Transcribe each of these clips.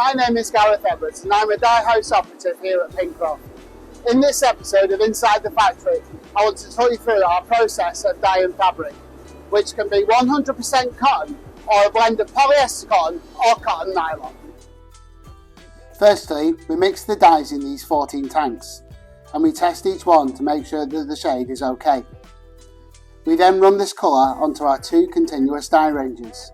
My name is Gareth Edwards and I'm a Dyehouse Operative here at Pincroft. In this episode of Inside the Factory, I want to talk you through our process of dyeing fabric, which can be 100% cotton or a blend of polyester cotton or cotton nylon. Firstly, we mix the dyes in these 14 tanks and we test each one to make sure that the shade is okay. We then run this colour onto our two continuous dye ranges.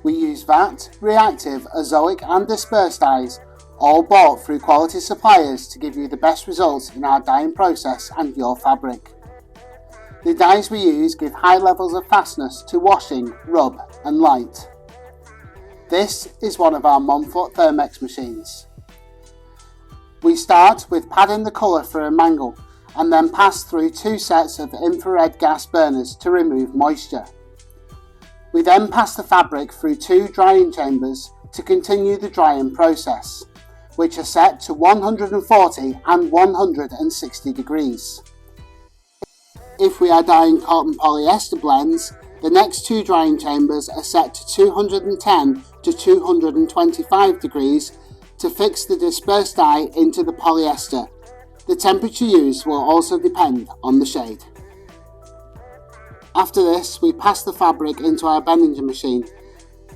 We use VAT, reactive, azoic and dispersed dyes, all bought through quality suppliers to give you the best results in our dyeing process and your fabric. The dyes we use give high levels of fastness to washing, rub and light. This is one of our Monfoot Thermex machines. We start with padding the colour through a mangle and then pass through two sets of infrared gas burners to remove moisture. We then pass the fabric through two drying chambers to continue the drying process, which are set to 140 and 160 degrees. If we are dyeing cotton polyester blends, the next two drying chambers are set to 210 to 225 degrees to fix the dispersed dye into the polyester. The temperature used will also depend on the shade. After this, we pass the fabric into our bending machine,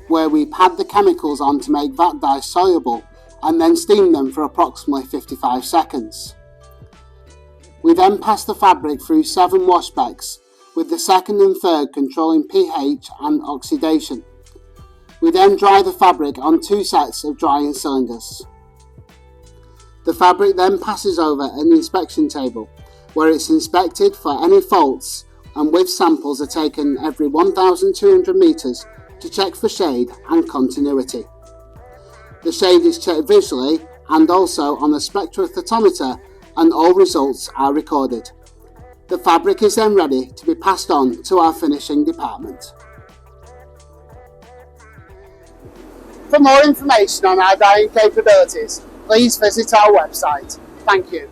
where we pad the chemicals on to make VAT dye soluble and then steam them for approximately 55 seconds. We then pass the fabric through 7 wash specks, with the second and third controlling pH and oxidation. We then dry the fabric on 2 sets of drying cylinders. The fabric then passes over an inspection table, where it's inspected for any faults and width samples are taken every 1,200 metres to check for shade and continuity. The shade is checked visually and also on a spectrophotometer, and all results are recorded. The fabric is then ready to be passed on to our finishing department. For more information on our dyeing capabilities, please visit our website. Thank you.